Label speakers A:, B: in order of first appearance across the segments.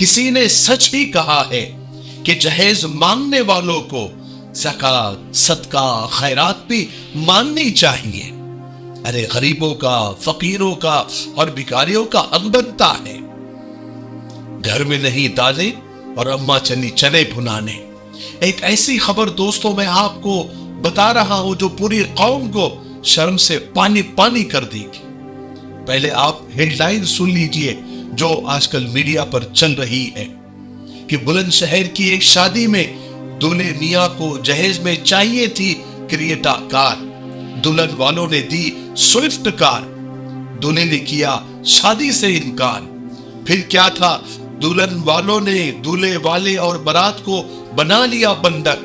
A: کسی نے سچ ہی کہا ہے کہ جہیز مانگنے والوں کو زکات، صدقہ، خیرات بھی ماننی چاہیے۔ ارے غریبوں کا، فقیروں کا اور بھکاریوں کا حق بنتا ہے۔ گھر میں نہیں دالیں اور اماں چلی چنے بھنانے۔ ایک ایسی خبر دوستوں میں آپ کو بتا رہا ہوں جو پوری قوم کو شرم سے پانی پانی کر دے گی۔ پہلے آپ ہیڈ لائن سن لیجئے جو آج کل میڈیا پر چل رہی ہے کہ بلند شہر کی ایک شادی میں دولہے میاں کو جہیز میں چاہیے تھی کریٹا کار، دلہن والوں نے دی سوئفٹ کار، دولہے نے کیا شادی سے انکار۔ پھر کیا تھا، دلہن والوں نے دولہے والے اور برات کو بنا لیا بندک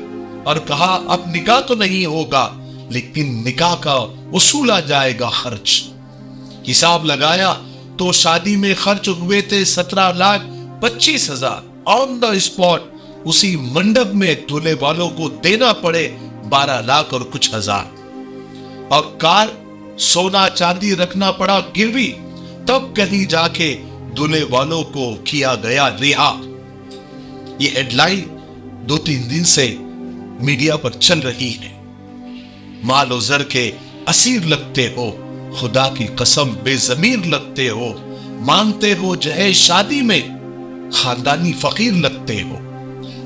A: اور کہا اب نکاح تو نہیں ہوگا لیکن نکاح کا وصولا جائے گا خرچ۔ حساب لگایا تو شادی میں خرچ ہوئے تھے 17,25,000 آن دا اسپاٹ۔ اسی منڈپ میں دولہے والوں کو دینا پڑے 12 لاکھ اور کچھ ہزار، اور کار سونا چاندی رکھنا پڑا گروی، تب کہیں جا کے دولہے والوں کو کیا گیا رہا۔ یہ ہیڈ لائن 2-3 دن سے میڈیا پر چل رہی ہے۔ مال و زر کے اسیر لگتے ہو، خدا کی قسم بے ضمیر لگتے ہو، مانگتے ہو جہیز شادی میں، خاندانی فقیر لگتے ہو۔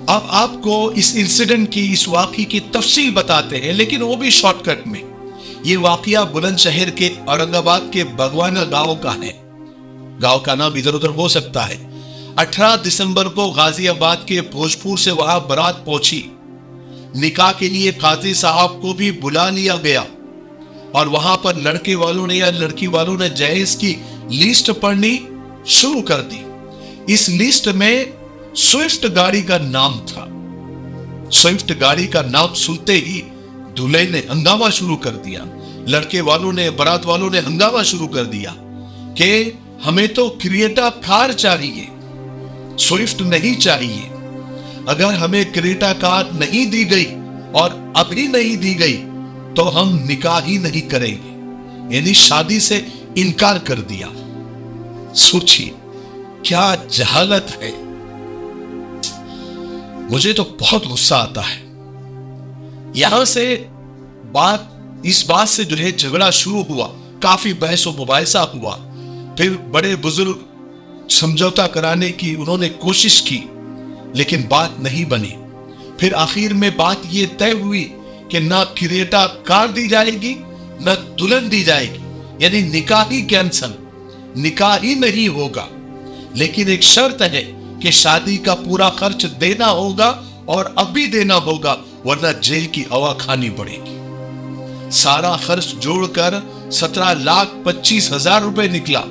A: اب آپ کو اس انسیڈنٹ کی، اس واقعے کی تفصیل بتاتے ہیں لیکن وہ بھی شارٹ کٹ میں۔ یہ واقعہ بلند شہر کے اورنگ آباد کے بھگوانا گاؤں کا ہے۔ گاؤں کا نام ادھر ادھر ہو سکتا ہے۔ 18 دسمبر کو غازی آباد کے بھوجپور سے وہاں برات پہنچی۔ نکاح کے لیے قاضی صاحب کو بھی بلا لیا گیا اور وہاں پر لڑکے والوں نے یا لڑکی والوں نے جہیز کی لسٹ پڑھنی شروع کر دی۔ اس لسٹ میں سوئفٹ گاڑی کا نام تھا۔ سوئفٹ گاڑی کا نام سنتے ہی دولہے نے ہنگامہ شروع کر دیا، لڑکے والوں نے، برات والوں نے ہنگامہ شروع کر دیا کہ ہمیں تو کریٹا کار چاہیے، سوئفٹ نہیں چاہیے۔ اگر ہمیں کریٹا کار نہیں دی گئی اور ابھی نہیں دی گئی تو ہم نکاح ہی نہیں کریں گے، یعنی شادی سے انکار کر دیا۔ سوچیے کیا جہالت ہے۔ مجھے تو بہت غصہ آتا ہے۔ یہاں سے اس بات سے جو ہے جھگڑا شروع ہوا، کافی بحث و مباحثہ ہوا، پھر بڑے بزرگ سمجھوتا کرانے کی انہوں نے کوشش کی لیکن بات نہیں بنی۔ پھر آخر میں بات یہ طے ہوئی کہ نہ کریٹا کار دی جائے گی نہ دلہن دی جائے گی، یعنی نکاح ہی کینسل، نکاح ہی نہیں ہوگا، لیکن ایک شرط ہے کہ شادی کا پورا خرچ دینا ہوگا اور اب بھی دینا ہوگا ورنہ جیل کی ہوا کھانی پڑے گی۔ سارا خرچ جوڑ کر 17,25,000 روپے نکلا۔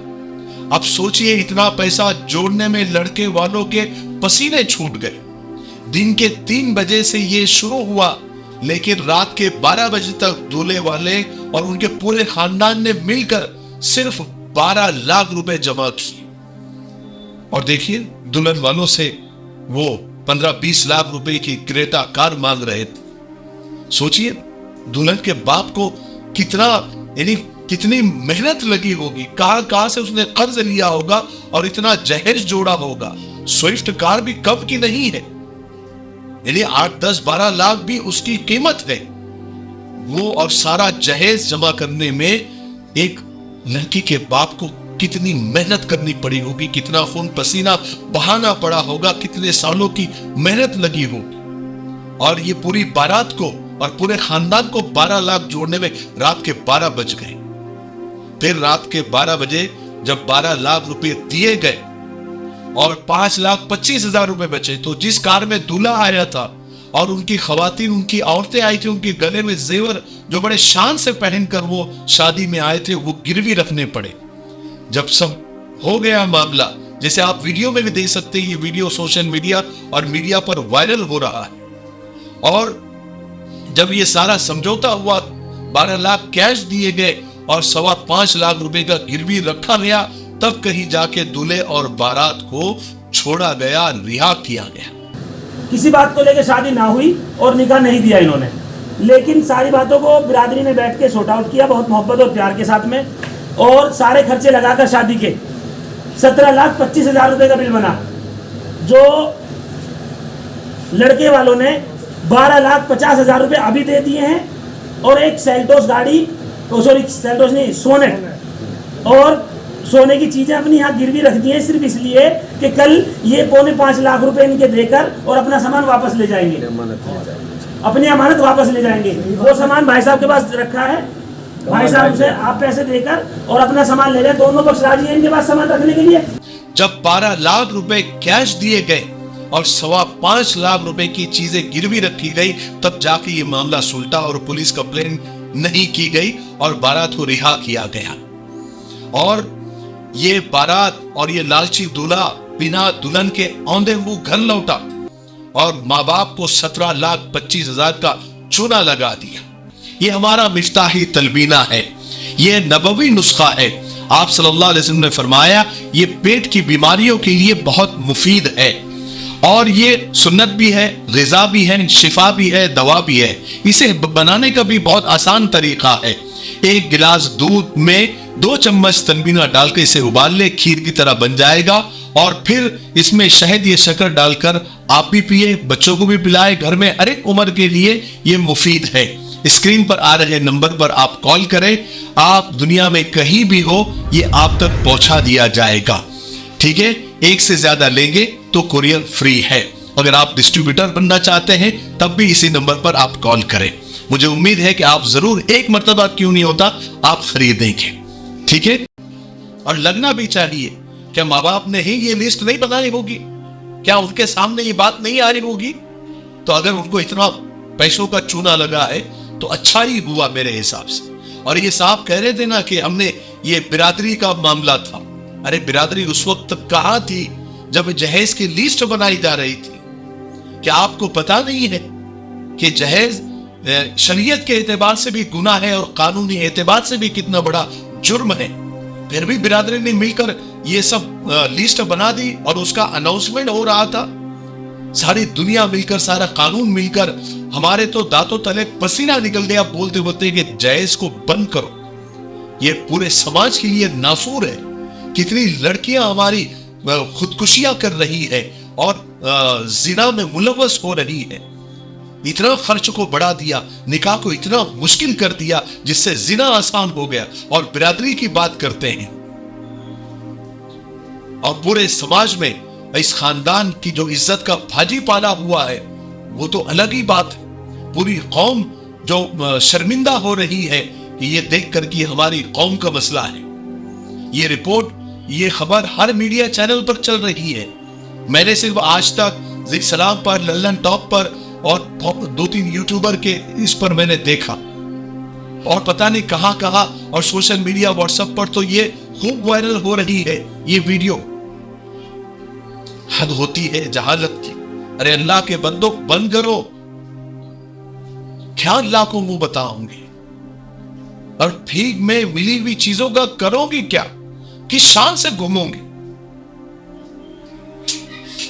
A: اب سوچئے اتنا پیسہ جوڑنے میں لڑکے والوں کے پسینے چھوٹ گئے۔ دن کے 3 بجے سے یہ شروع ہوا لیکن رات کے 12 بجے تک دولہے والے اور ان کے پورے خاندان نے مل کر صرف 12 لاکھ روپے جمع کیے۔ اور دیکھیے دلہن والوں سے وہ 15-20 لاکھ روپے کی کریٹا کار مانگ رہے تھے۔ سوچئے دلہن کے باپ کو کتنی محنت لگی ہوگی، کہاں سے اس نے قرض لیا ہوگا اور اتنا جہیز جوڑا ہوگا۔ سوئفٹ کار بھی کم کی نہیں ہے، یعنی 8-10-12 لاکھ بھی اس کی قیمت ہے۔ وہ اور سارا جہیز جمع کرنے میں ایک لڑکی کے باپ کو کتنی محنت کرنی پڑی ہوگی، کتنا خون پسینہ بہانا پڑا ہوگا، کتنے سالوں کی محنت لگی ہوگی۔ اور یہ پوری بارات کو اور پورے خاندان کو 12 لاکھ جوڑنے میں رات کے 12 بج گئے۔ پھر رات کے 12 بجے جب 12 لاکھ روپے دیے گئے اور 5,25,000 روپے بچے تو جس کار میں دولہا آیا تھا اور ان کی خواتین، ان کی عورتیں آئی تھی، ان کے گلے میں زیور جو بڑے شان سے پہن کر وہ شادی میں آئے تھے وہ گروی رکھنے پڑے۔ جب سب ہو گیا معاملہ، جیسے آپ ویڈیو میں بھی دیکھ سکتے ہیں، یہ ویڈیو سوشل میڈیا اور میڈیا پر وائرل ہو رہا ہے، اور جب یہ سارا سمجھوتا ہوا 12 لاکھ کیش دیے گئے اور 5.25 لاکھ روپے کا گروی رکھا گیا، تب کہیں جا کے دولہے اور بارات کو چھوڑا گیا، رہا کیا گیا۔
B: کسی بات کو لے کے شادی نہ ہوئی اور نکاح نہیں دیا انہوں نے، لیکن ساری باتوں کو برادری نے بیٹھ کے سورٹ آؤٹ کیا بہت محبت اور پیار کے ساتھ میں، اور سارے خرچے لگا کر شادی کے 17,25,000 روپے کا بل بنا۔ जो लड़के वालों ने 12,50,000 रुपए अभी दे दिए हैं, और एक सेल्टोस गाड़ी, सॉरी सेल्टोस नहीं, सोनेट, और सोने की चीजें अपनी यहाँ गिरवी रख दी हैं सिर्फ इसलिए कि कल ये 4.25 लाख रुपए इनके देकर और अपना सामान वापस ले जाएंगे, अपनी अमानत वापस ले जाएंगे। वो सामान भाई साहब के पास रखा है, भाई साहब से आप पैसे देकर और अपना सामान ले जाए, दोनों पक्ष राजी हैं इनके पास सामान रखने के लिए।
A: जब 12 लाख रुपए कैश दिए गए और 5.25 लाख रुपए की चीजें गिरवी रखी गई, तब जाके ये मामला सुलटा और पुलिस कंप्लेन नहीं की गई और बारात को रिहा किया गया। और ये बारात और ये लालची दूल्हा बिना दुल्हन के औंधे मुंह घर लौटा और माँ बाप को 17,25,000 का चूना लगा दिया। ये हमारा मिफ्ताही तलबीना है, ये नबवी नुस्खा है। आप सल्लल्लाहु अलैहि वसल्लम ने फरमाया ये पेट की बीमारियों के लिए बहुत मुफीद है, और ये सुन्नत भी है, ग़िज़ा भी है, शिफा भी है, दवा भी है। इसे बनाने का भी बहुत आसान तरीका है। एक गिलास दूध में 2 चम्मच तलबीना डालकर इसे उबाल ले, खीर की तरह बन जाएगा, और फिर इसमें शहद या शक्कर डालकर आप भी पिए, बच्चों को भी पिलाए। घर में हर एक उम्र के लिए ये मुफीद है। स्क्रीन पर आ रहे नंबर पर आप कॉल करें, आप दुनिया में कहीं भी हो ये आप तक पहुंचा दिया जाएगा। ठीक है, एक से ज्यादा लेंगे तो कुरियर फ्री है। अगर आप डिस्ट्रीब्यूटर बनना चाहते हैं तब भी इसी नंबर पर आप कॉल करें। मुझे उम्मीद है कि आप जरूर, एक मर्तबा क्यों नहीं होता, आप खरीदेंगे। ठीक है, और लगना भी चाहिए। क्या माँ बाप ने ही ये लिस्ट नहीं बनाई होगी? क्या उनके सामने ये बात नहीं आ रही होगी? तो अगर उनको इतना पैसों का चूना लगा है तो अच्छा ही हुआ मेरे हिसाब से। और ये साहब कह रहे थे ना कि हमने ये बिरादरी का मामला था। अरे बिरादरी उस वक्त कहाँ थी जब जहेज की लिस्ट बनाई जा रही थी? क्या आपको पता नहीं है कि जहेज शरीयत के एतबार से भी गुनाह है और कानूनी एतबार से भी कितना बड़ा जुर्म है? फिर भी बिरादरी ने मिलकर ये सब लिस्ट बना दी और उसका अनाउंसमेंट हो रहा था। सारी दुनिया मिलकर, सारा कानून मिलकर, हमारे तो दांतों तले पसीना निकल गया बोलते बोलते कि जहेज को बंद करो। ये पूरे समाज के लिए नासूर है। कितनी लड़कियां हमारी खुदकुशियां कर रही है और जिना में मुलव्वस हो रही है। इतना खर्च को बढ़ा दिया, निकाह को इतना मुश्किल कर दिया जिससे जिना आसान हो गया, और बिरादरी की बात करते हैं। और पूरे समाज में इस खानदान की जो इज्जत का भाजी पाला हुआ है वो तो अलग ही बात है। पूरी कौम जो शर्मिंदा हो रही है कि ये देखकर कि हमारी कौम का मसला है। ये रिपोर्ट, ये खबर हर मीडिया चैनल पर चल रही है। मैंने सिर्फ आज तक ज़ी सलाम पर, लल्लन टॉप पर और 2-3 यूट्यूबर के इस पर मैंने देखा, और पता नहीं कहां कहां, और सोशल मीडिया व्हाट्सएप पर तो ये खूब वायरल हो रही है ये वीडियो। हद होती है जहालत की। अरे अल्लाह के बंदो, बंद करो। क्या अल्लाह को मुंह बताओगे? और भीख में मिली हुई चीजों का करोगे क्या? किस शान से घूमोगे?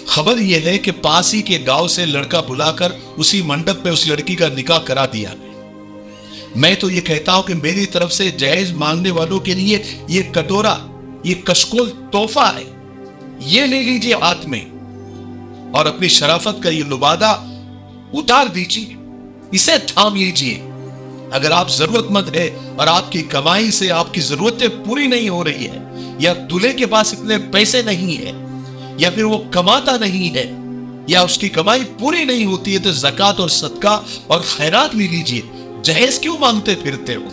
A: खबर यह है कि पास ही के गांव से लड़का बुलाकर उसी मंडप में उस लड़की का निकाह करा दिया गया। मैं तो ये कहता हूं कि मेरी तरफ से जहेज मांगने वालों के लिए ये कटोरा, ये कशकोल तोहफा है। ये ले लीजिए हाथ में और अपनी शराफत का ये लुबादा उतार दीजिए, इसे थाम लीजिए। अगर आप जरूरतमंद है और आपकी कमाई से आपकी जरूरतें पूरी नहीं हो रही है, या दूल्हे के पास इतने पैसे नहीं है, या फिर वो कमाता नहीं है, या उसकी कमाई पूरी नहीं होती है, तो ज़कात और सदका और खैरात ले लीजिए। जहेज क्यों मांगते फिरते हो?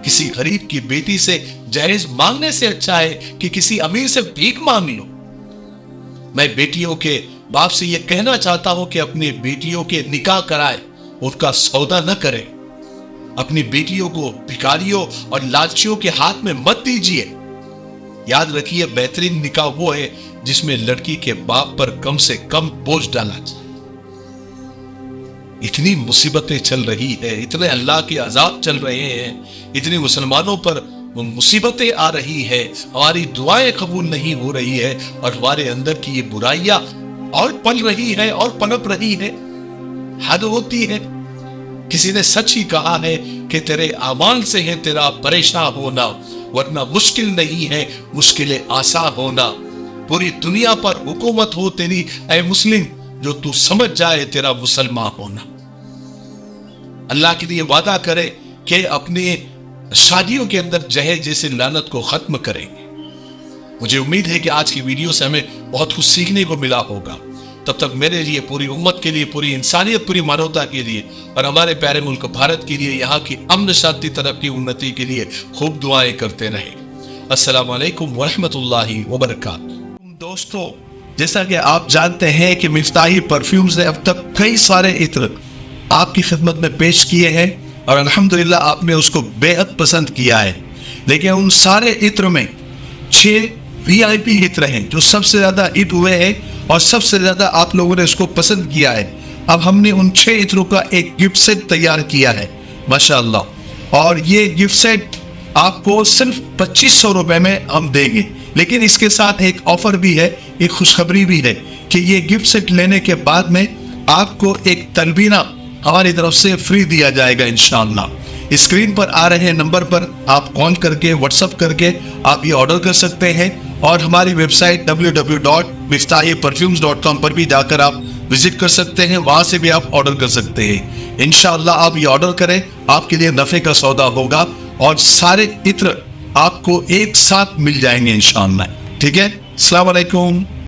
A: किसी गरीब की बेटी से जहेज मांगने से अच्छा है कि किसी अमीर से भीख मांग लो। मैं बेटियों के बाप से यह कहना चाहता हूं कि अपनी बेटियों के निकाह कराए, उनका सौदा न करें। अपनी बेटियों को भिखारियों और लालचियों के हाथ में मत दीजिए। याद रखिए, बेहतरीन निकाह वो है जिसमें लड़की के बाप पर कम से कम बोझ डाला जाए। इतनी मुसीबतें चल रही है, इतने अल्लाह के अजाब चल रहे हैं, इतनी मुसलमानों पर मुसीबतें आ रही है, हमारी दुआएं कबूल नहीं हो रही है, और हमारे अंदर की ये बुराइयां और पल रही है और पनप रही है। हद होती है। किसी ने सच ही कहा है कि तेरे अमाल से है तेरा परेशान होना, वरना मुश्किल नहीं है मुश्किलें आसान होना। पूरी दुनिया पर हुकूमत हो तेरी ऐ मुस्लिम, जो तू समझ जाए तेरा मुसलमान होना। अल्लाह के लिए वादा करे कि अपनी शादियों के अंदर जहेज जैसे लानत को खत्म करेंगे। मुझे उम्मीद है कि आज की वीडियो से हमें बहुत कुछ सीखने को मिला होगा। तब तक मेरे लिए, पूरी उम्मत के लिए, पूरी इंसानियत, पूरी मानवता के लिए और हमारे प्यारे मुल्क भारत के लिए, यहाँ की अमन शांति तरक्की उन्नति के लिए खूब दुआएं करते रहे। अस्सलामु अलैकुम वरहमतुल्लाहि वबरकातुहू। दोस्तों, जैसा कि आप जानते हैं कि मिफ्ताही परफ्यूम्स ने अब तक कई सारे इत्र आपकी खिदमत में पेश किए हैं और अल्हम्दुलिल्लाह आपने उसको बेहद पसंद किया है। लेकिन उन सारे इत्र में 6 VIP इत्र हैं जो सबसे ज़्यादा हिट हुए हैं और सबसे ज़्यादा आप लोगों ने इसको पसंद किया है। अब हमने उन 6 इत्रों का एक गिफ्ट सेट तैयार किया है माशाअल्लाह, और ये गिफ्ट सेट आपको सिर्फ 2500 रुपये में हम देंगे। लेकिन इसके साथ एक ऑफर भी है, एक खुशखबरी भी है कि ये गिफ्ट सेट लेने के बाद में आपको एक तलबीना हमारी तरफ से फ्री दिया जाएगा इंशाअल्लाह। स्क्रीन पर आ रहे नंबर पर आप कॉल करके, व्हाट्सएप करके आप ये ऑर्डर कर सकते हैं और हमारी वेबसाइट www.miftahperfumes.com पर भी जाकर आप विजिट कर सकते हैं, वहां से भी आप ऑर्डर कर सकते हैं। इंशाअल्लाह आप ये ऑर्डर करें, आपके लिए नफे का सौदा होगा और सारे इत्र आपको एक साथ मिल जाएंगे इंशाअल्लाह। ठीक है, अस्सलाम वालेकुम।